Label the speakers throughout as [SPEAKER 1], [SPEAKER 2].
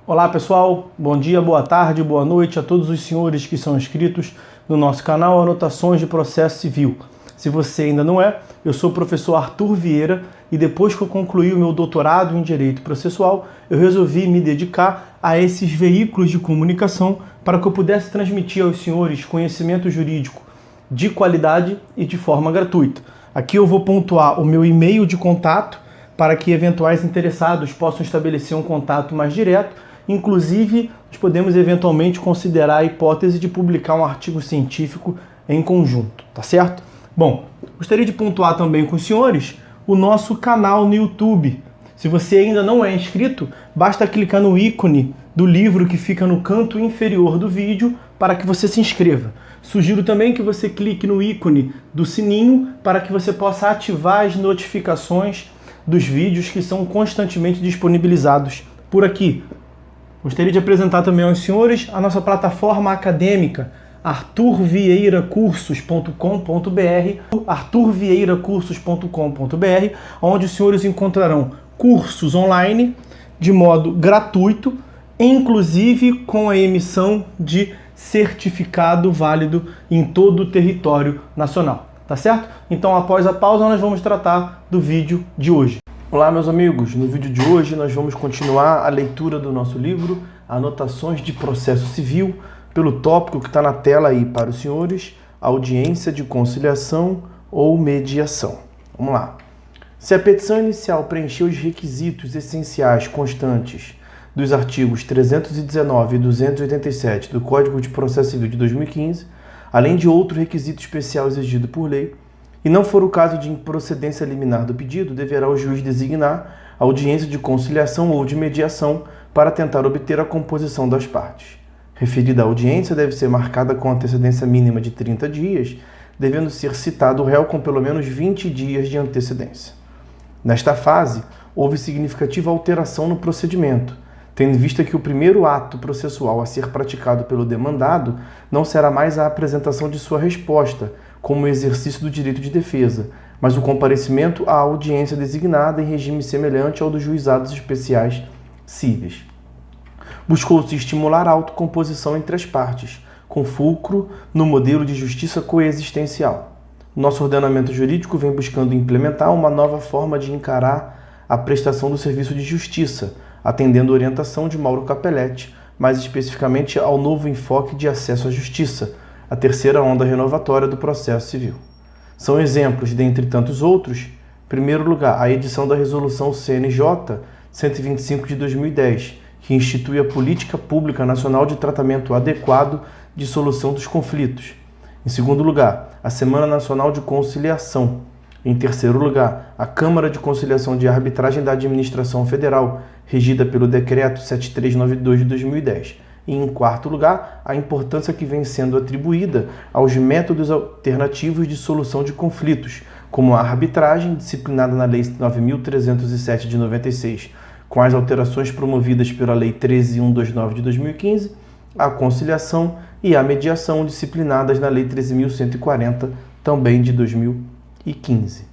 [SPEAKER 1] Olá pessoal, bom dia, boa tarde, boa noite a todos os senhores que são inscritos no nosso canal Anotações de Processo Civil. Se você ainda não é, eu sou o professor Arthur Vieira e depois que eu concluí o meu doutorado em Direito Processual, eu resolvi me dedicar a esses veículos de comunicação para que eu pudesse transmitir aos senhores conhecimento jurídico de qualidade e de forma gratuita. Aqui eu vou pontuar o meu e-mail de contato para que eventuais interessados possam estabelecer um contato mais direto. Inclusive, nós podemos eventualmente considerar a hipótese de publicar um artigo científico em conjunto, tá certo? Bom, gostaria de pontuar também com os senhores o nosso canal no YouTube. Se você ainda não é inscrito, basta clicar no ícone do livro que fica no canto inferior do vídeo para que você se inscreva. Sugiro também que você clique no ícone do sininho para que você possa ativar as notificações dos vídeos que são constantemente disponibilizados por aqui. Gostaria de apresentar também aos senhores a nossa plataforma acadêmica, arthurvieiracursos.com.br, onde os senhores encontrarão cursos online de modo gratuito, inclusive com a emissão de certificado válido em todo o território nacional, tá certo? Então, após a pausa, nós vamos tratar do vídeo de hoje. Olá, meus amigos, no vídeo de hoje nós vamos continuar a leitura do nosso livro Anotações de Processo Civil, pelo tópico que está na tela aí para os senhores, audiência de conciliação ou mediação. Vamos lá. Se a petição inicial preencheu os requisitos essenciais constantes dos artigos 319 e 287 do Código de Processo Civil de 2015, além de outro requisito especial exigido por lei, e não for o caso de improcedência liminar do pedido, deverá o juiz designar a audiência de conciliação ou de mediação para tentar obter a composição das partes. Referida audiência deve ser marcada com antecedência mínima de 30 dias, devendo ser citado o réu com pelo menos 20 dias de antecedência. Nesta fase, houve significativa alteração no procedimento, tendo em vista que o primeiro ato processual a ser praticado pelo demandado não será mais a apresentação de sua resposta, como exercício do direito de defesa, mas o comparecimento à audiência designada em regime semelhante ao dos juizados especiais cíveis. Buscou-se estimular a autocomposição entre as partes, com fulcro no modelo de justiça coexistencial. Nosso ordenamento jurídico vem buscando implementar uma nova forma de encarar a prestação do serviço de justiça, atendendo a orientação de Mauro Capelletti, mais especificamente ao novo enfoque de acesso à justiça, a terceira onda renovatória do processo civil. São exemplos, dentre tantos outros, em primeiro lugar, a edição da Resolução CNJ 125 de 2010, que institui a Política Pública Nacional de Tratamento Adequado de Solução dos Conflitos. Em segundo lugar, a Semana Nacional de Conciliação. Em terceiro lugar, a Câmara de Conciliação de Arbitragem da Administração Federal, regida pelo Decreto 7392 de 2010. E, em quarto lugar, a importância que vem sendo atribuída aos métodos alternativos de solução de conflitos, como a arbitragem, disciplinada na Lei 9.307 de 96, com as alterações promovidas pela Lei 13.129 de 2015, a conciliação e a mediação, disciplinadas na Lei 13.140, também de 2015.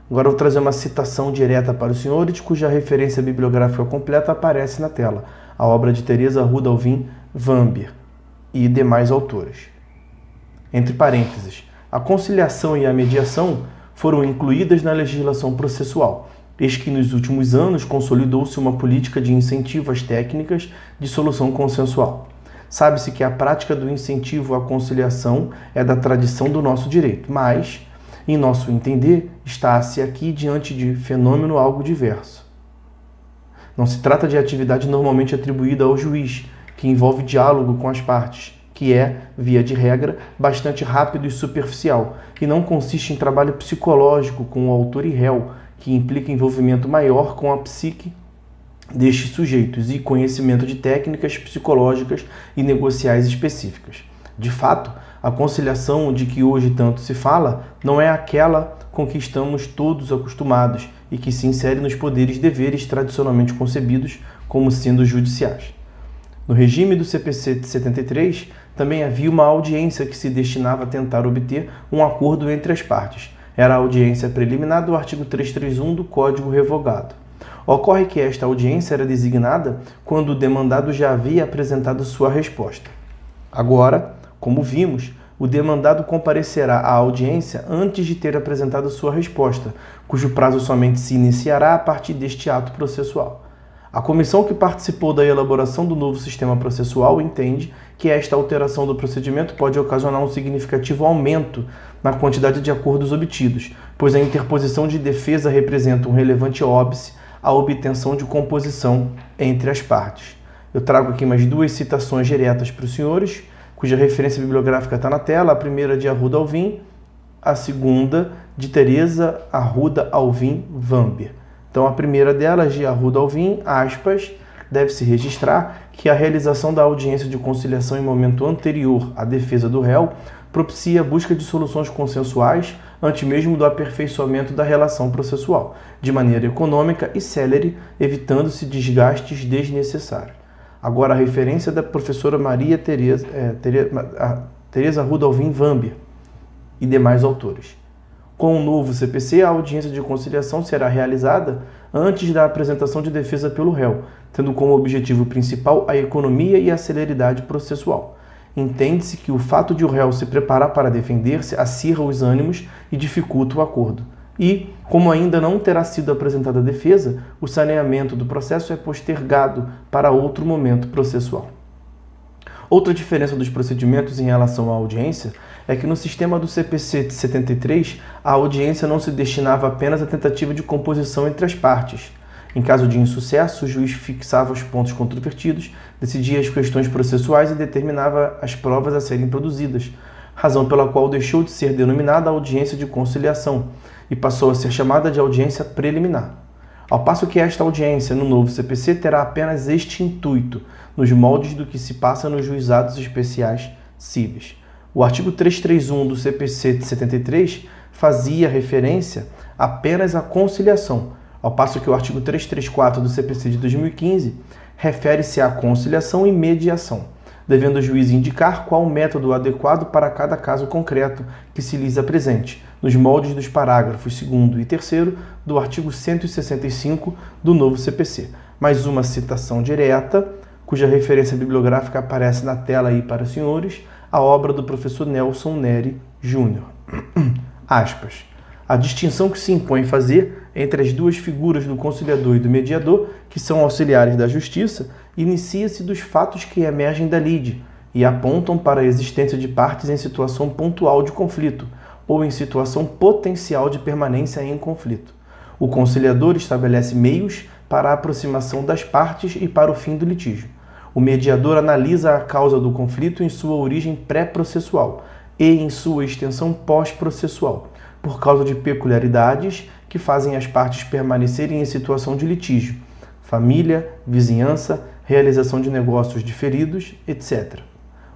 [SPEAKER 1] Agora eu vou trazer uma citação direta para os senhores, cuja referência bibliográfica completa aparece na tela, a obra de Teresa Ruda Alvim Vamber e demais autores. Entre parênteses, a conciliação e a mediação foram incluídas na legislação processual, eis que nos últimos anos consolidou-se uma política de incentivo às técnicas de solução consensual. Sabe-se que a prática do incentivo à conciliação é da tradição do nosso direito, mas, em nosso entender, está-se aqui diante de fenômeno algo diverso. Não se trata de atividade normalmente atribuída ao juiz, que envolve diálogo com as partes, que é, via de regra, bastante rápido e superficial, e não consiste em trabalho psicológico com o autor e réu, que implica envolvimento maior com a psique destes sujeitos e conhecimento de técnicas psicológicas e negociais específicas. De fato, a conciliação de que hoje tanto se fala não é aquela com que estamos todos acostumados e que se insere nos poderes e deveres tradicionalmente concebidos como sendo judiciais. No regime do CPC de 73, também havia uma audiência que se destinava a tentar obter um acordo entre as partes. Era a audiência preliminar do artigo 331 do Código Revogado. Ocorre que esta audiência era designada quando o demandado já havia apresentado sua resposta. Agora, como vimos, o demandado comparecerá à audiência antes de ter apresentado sua resposta, cujo prazo somente se iniciará a partir deste ato processual. A comissão que participou da elaboração do novo sistema processual entende que esta alteração do procedimento pode ocasionar um significativo aumento na quantidade de acordos obtidos, pois a interposição de defesa representa um relevante óbice à obtenção de composição entre as partes. Eu trago aqui mais duas citações diretas para os senhores, cuja referência bibliográfica está na tela, a primeira de Arruda Alvim, a segunda de Teresa Arruda Alvim Vamber. Então, a primeira delas, de Arruda Alvim, aspas, deve-se registrar que a realização da audiência de conciliação em momento anterior à defesa do réu propicia a busca de soluções consensuais antes mesmo do aperfeiçoamento da relação processual, de maneira econômica e célere, evitando-se desgastes desnecessários. Agora, a referência da professora Maria Teresa Arruda Alvim Vamber e demais autores. Com o novo CPC, a audiência de conciliação será realizada antes da apresentação de defesa pelo réu, tendo como objetivo principal a economia e a celeridade processual. Entende-se que o fato de o réu se preparar para defender-se acirra os ânimos e dificulta o acordo. E, como ainda não terá sido apresentada a defesa, o saneamento do processo é postergado para outro momento processual. Outra diferença dos procedimentos em relação à audiência é que no sistema do CPC de 73, a audiência não se destinava apenas à tentativa de composição entre as partes. Em caso de insucesso, o juiz fixava os pontos controvertidos, decidia as questões processuais e determinava as provas a serem produzidas, razão pela qual deixou de ser denominada audiência de conciliação e passou a ser chamada de audiência preliminar. Ao passo que esta audiência no novo CPC terá apenas este intuito, nos moldes do que se passa nos juizados especiais cíveis. O artigo 331 do CPC de 73 fazia referência apenas à conciliação, ao passo que o artigo 334 do CPC de 2015 refere-se à conciliação e mediação, devendo o juiz indicar qual método adequado para cada caso concreto que se lhes apresente, nos moldes dos parágrafos 2º e 3º do artigo 165 do novo CPC. Mais uma citação direta, cuja referência bibliográfica aparece na tela aí para os senhores, a obra do professor Nelson Neri Júnior. Aspas. A distinção que se impõe fazer entre as duas figuras do conciliador e do mediador, que são auxiliares da justiça, inicia-se dos fatos que emergem da lide e apontam para a existência de partes em situação pontual de conflito ou em situação potencial de permanência em conflito. O conciliador estabelece meios para a aproximação das partes e para o fim do litígio. O mediador analisa a causa do conflito em sua origem pré-processual e em sua extensão pós-processual, por causa de peculiaridades que fazem as partes permanecerem em situação de litígio, família, vizinhança, realização de negócios diferidos, etc.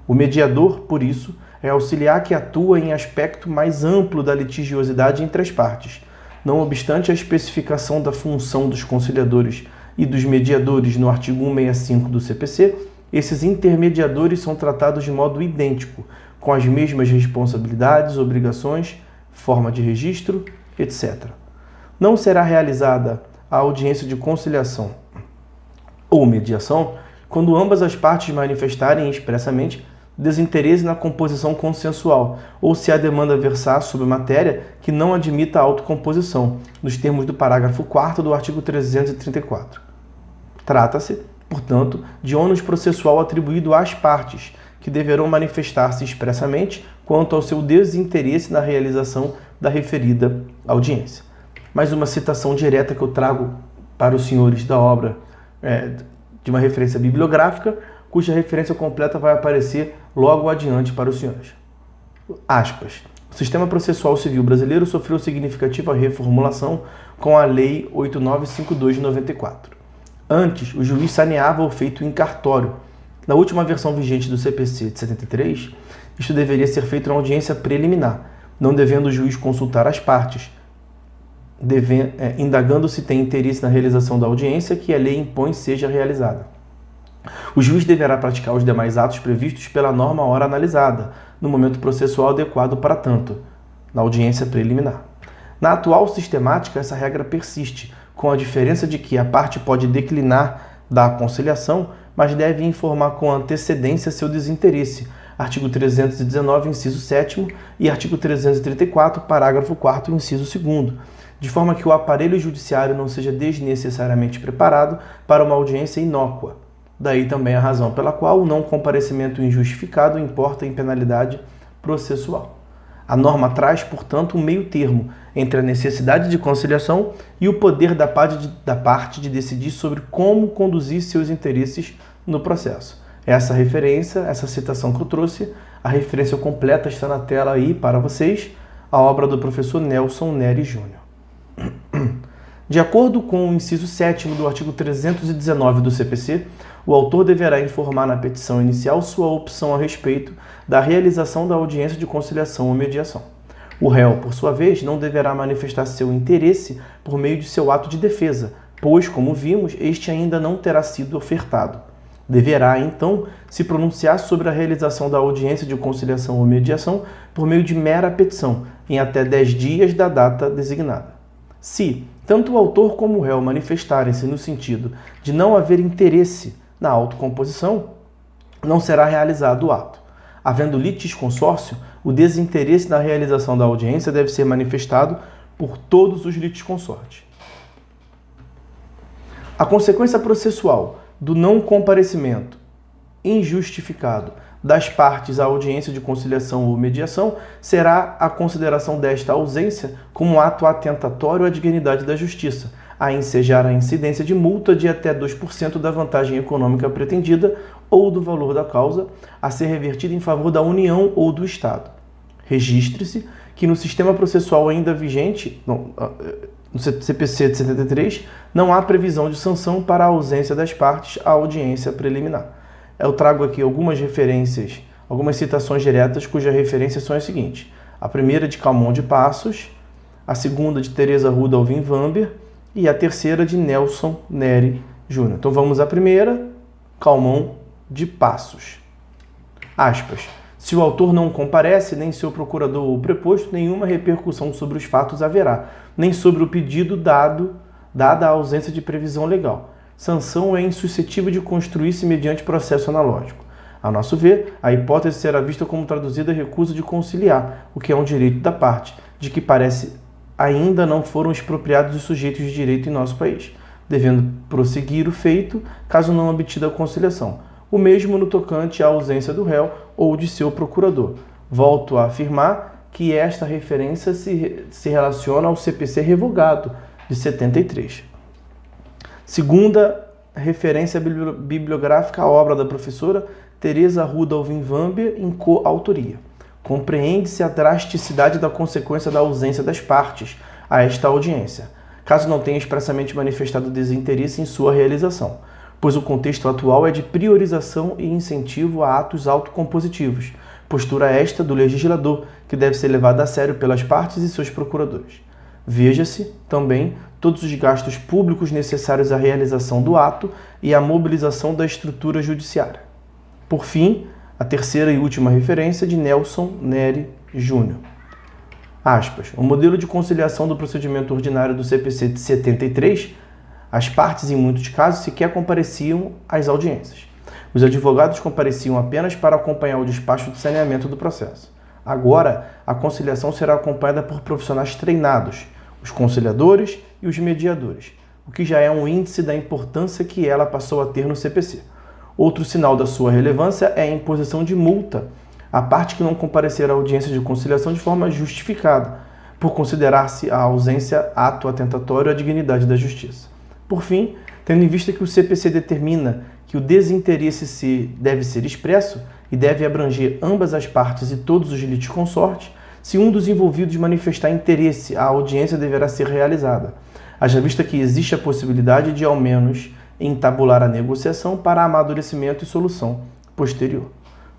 [SPEAKER 1] O mediador, por isso, é auxiliar que atua em aspecto mais amplo da litigiosidade entre as partes. Não obstante a especificação da função dos conciliadores e dos mediadores no artigo 165 do CPC, esses intermediadores são tratados de modo idêntico, com as mesmas responsabilidades, obrigações, forma de registro, etc. Não será realizada a audiência de conciliação ou mediação quando ambas as partes manifestarem expressamente desinteresse na composição consensual ou se a demanda versar sobre matéria que não admita a autocomposição, nos termos do parágrafo 4º do artigo 334. Trata-se, portanto, de ônus processual atribuído às partes, que deverão manifestar-se expressamente quanto ao seu desinteresse na realização da referida audiência. Mais uma citação direta que eu trago para os senhores da obra de uma referência bibliográfica, cuja referência completa vai aparecer logo adiante para os senhores. Aspas. O sistema processual civil brasileiro sofreu significativa reformulação com a Lei 8952 de 94. Antes, o juiz saneava o feito em cartório. Na última versão vigente do CPC de 73, isto deveria ser feito na audiência preliminar, não devendo o juiz consultar as partes, indagando se tem interesse na realização da audiência que a lei impõe seja realizada. O juiz deverá praticar os demais atos previstos pela norma ora analisada, no momento processual adequado para tanto, na audiência preliminar. Na atual sistemática, essa regra persiste, com a diferença de que a parte pode declinar da conciliação, mas deve informar com antecedência seu desinteresse. Artigo 319, inciso 7º e artigo 334, parágrafo 4º, inciso 2º, de forma que o aparelho judiciário não seja desnecessariamente preparado para uma audiência inócua. Daí também a razão pela qual o não comparecimento injustificado importa em penalidade processual. A norma traz, portanto, um meio termo entre a necessidade de conciliação e o poder da parte de decidir sobre como conduzir seus interesses no processo. Essa referência, essa citação que eu trouxe, a referência completa está na tela aí para vocês, a obra do professor Nelson Nery Júnior. De acordo com o inciso 7º do artigo 319 do CPC, o autor deverá informar na petição inicial sua opção a respeito da realização da audiência de conciliação ou mediação. O réu, por sua vez, não deverá manifestar seu interesse por meio de seu ato de defesa, pois, como vimos, este ainda não terá sido ofertado. Deverá, então, se pronunciar sobre a realização da audiência de conciliação ou mediação por meio de mera petição, em até 10 dias da data designada. Se tanto o autor como o réu manifestarem-se no sentido de não haver interesse na autocomposição, não será realizado o ato. Havendo litisconsórcio, o desinteresse na realização da audiência deve ser manifestado por todos os litisconsortes. A consequência processual do não comparecimento injustificado das partes à audiência de conciliação ou mediação será a consideração desta ausência como ato atentatório à dignidade da justiça, a ensejar a incidência de multa de até 2% da vantagem econômica pretendida ou do valor da causa a ser revertida em favor da União ou do Estado. Registre-se que no sistema processual ainda vigente, no CPC de 73, não há previsão de sanção para a ausência das partes à audiência preliminar. Eu trago aqui algumas referências, algumas citações diretas cujas referências são as seguintes. A primeira de Calmon de Passos, a segunda de Teresa Rudolph Wamber e a terceira de Nelson Nery Júnior. Então vamos à primeira, Calmon de Passos. Aspas. Se o autor não comparece, nem seu procurador ou preposto, nenhuma repercussão sobre os fatos haverá, nem sobre o pedido dada a ausência de previsão legal. Sanção é insuscetível de construir-se mediante processo analógico. A nosso ver, a hipótese será vista como traduzida recusa de conciliar, o que é um direito da parte, de que parece ainda não foram expropriados os sujeitos de direito em nosso país, devendo prosseguir o feito, caso não obtida a conciliação. O mesmo no tocante à ausência do réu ou de seu procurador. Volto a afirmar que esta referência se relaciona ao CPC revogado de 73. Segunda referência bibliográfica, a obra da professora Teresa Rudolph Wamber em coautoria. Compreende-se a drasticidade da consequência da ausência das partes a esta audiência, caso não tenha expressamente manifestado desinteresse em sua realização, pois o contexto atual é de priorização e incentivo a atos autocompositivos, postura esta do legislador, que deve ser levada a sério pelas partes e seus procuradores. Veja-se, também, todos os gastos públicos necessários à realização do ato e à mobilização da estrutura judiciária. Por fim, a terceira e última referência de Nelson Nery Júnior. Aspas. O modelo de conciliação do procedimento ordinário do CPC de 73, as partes, em muitos casos, sequer compareciam às audiências. Os advogados compareciam apenas para acompanhar o despacho de saneamento do processo. Agora, a conciliação será acompanhada por profissionais treinados, os conciliadores e os mediadores, o que já é um índice da importância que ela passou a ter no CPC. Outro sinal da sua relevância é a imposição de multa à parte que não comparecer à audiência de conciliação de forma justificada, por considerar-se a ausência ato atentatório à dignidade da justiça. Por fim, tendo em vista que o CPC determina que o desinteresse deve ser expresso e deve abranger ambas as partes e todos os litisconsortes, se um dos envolvidos manifestar interesse, a audiência deverá ser realizada, haja vista que existe a possibilidade de, ao menos, entabular a negociação para amadurecimento e solução posterior.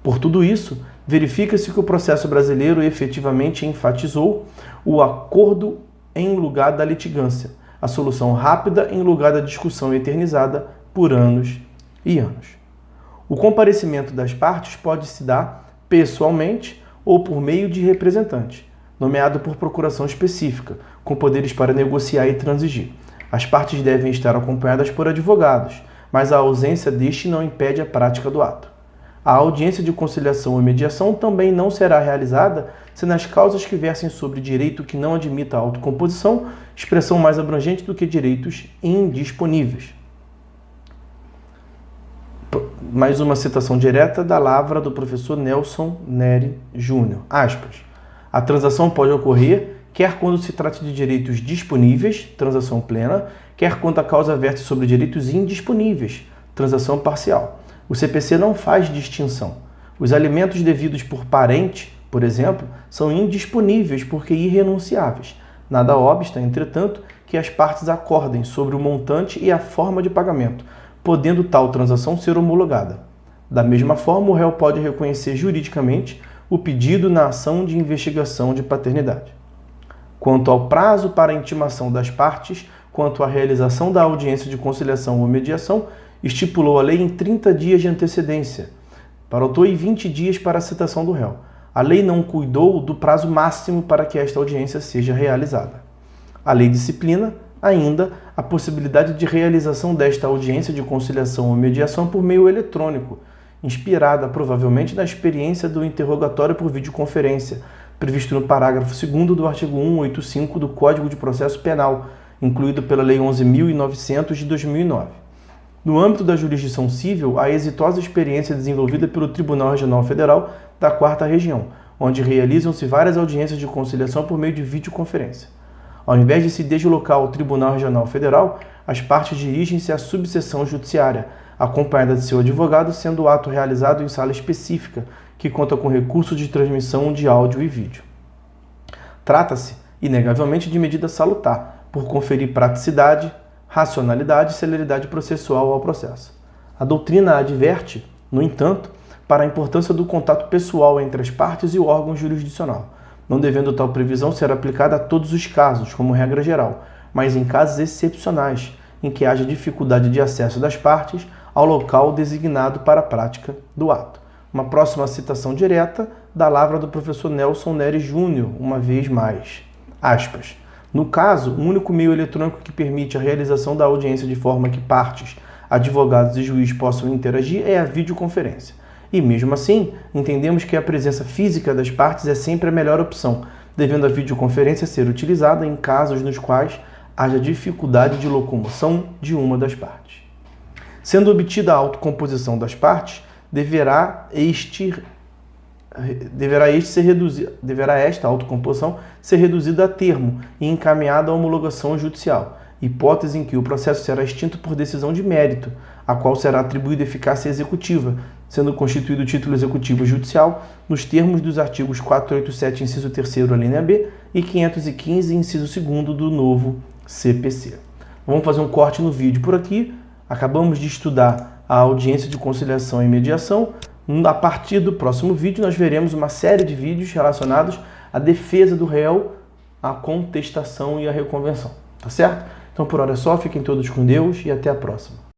[SPEAKER 1] Por tudo isso, verifica-se que o processo brasileiro efetivamente enfatizou o acordo em lugar da litigância, a solução rápida em lugar da discussão eternizada por anos e anos. O comparecimento das partes pode se dar pessoalmente ou por meio de representante, nomeado por procuração específica, com poderes para negociar e transigir. As partes devem estar acompanhadas por advogados, mas a ausência deste não impede a prática do ato. A audiência de conciliação ou mediação também não será realizada se nas causas que versem sobre direito que não admita a autocomposição, expressão mais abrangente do que direitos indisponíveis. Mais uma citação direta da lavra do professor Nelson Neri Júnior. Aspas. A transação pode ocorrer quer quando se trate de direitos disponíveis, transação plena, quer quando a causa verte sobre direitos indisponíveis, transação parcial. O CPC não faz distinção. Os alimentos devidos por parente, por exemplo, são indisponíveis porque irrenunciáveis. Nada obsta, entretanto, que as partes acordem sobre o montante e a forma de pagamento, podendo tal transação ser homologada. Da mesma forma, o réu pode reconhecer juridicamente o pedido na ação de investigação de paternidade. Quanto ao prazo para a intimação das partes, quanto à realização da audiência de conciliação ou mediação, estipulou a lei em 30 dias de antecedência, para o autor e 20 dias para a citação do réu. A lei não cuidou do prazo máximo para que esta audiência seja realizada. A lei disciplina, ainda, a possibilidade de realização desta audiência de conciliação ou mediação por meio eletrônico, inspirada provavelmente na experiência do interrogatório por videoconferência, previsto no parágrafo 2º do artigo 185 do Código de Processo Penal, incluído pela Lei 11.900 de 2009. No âmbito da jurisdição civil, a exitosa experiência desenvolvida pelo Tribunal Regional Federal da 4ª Região, onde realizam-se várias audiências de conciliação por meio de videoconferência. Ao invés de se deslocar ao Tribunal Regional Federal, as partes dirigem-se à subseção judiciária, acompanhada de seu advogado, sendo o ato realizado em sala específica, que conta com recurso de transmissão de áudio e vídeo. Trata-se, inegavelmente, de medida salutar, por conferir praticidade, racionalidade e celeridade processual ao processo. A doutrina adverte, no entanto, para a importância do contato pessoal entre as partes e o órgão jurisdicional, não devendo tal previsão ser aplicada a todos os casos, como regra geral, mas em casos excepcionais, em que haja dificuldade de acesso das partes ao local designado para a prática do ato. Uma próxima citação direta da lavra do professor Nelson Neri Júnior, uma vez mais. Aspas. No caso, o único meio eletrônico que permite a realização da audiência de forma que partes, advogados e juiz possam interagir é a videoconferência. E mesmo assim, entendemos que a presença física das partes é sempre a melhor opção, devendo a videoconferência ser utilizada em casos nos quais haja dificuldade de locomoção de uma das partes. Sendo obtida a autocomposição das partes, deverá esta autocomposição ser reduzida a termo e encaminhada à homologação judicial, hipótese em que o processo será extinto por decisão de mérito, a qual será atribuída eficácia executiva, sendo constituído o título executivo judicial nos termos dos artigos 487, inciso 3º, alínea B, e 515, inciso 2º do novo CPC. Vamos fazer um corte no vídeo por aqui. Acabamos de estudar a audiência de conciliação e mediação. A partir do próximo vídeo, nós veremos uma série de vídeos relacionados à defesa do réu, à contestação e à reconvenção. Tá certo? Então, por hora é só. Fiquem todos com Deus e até a próxima.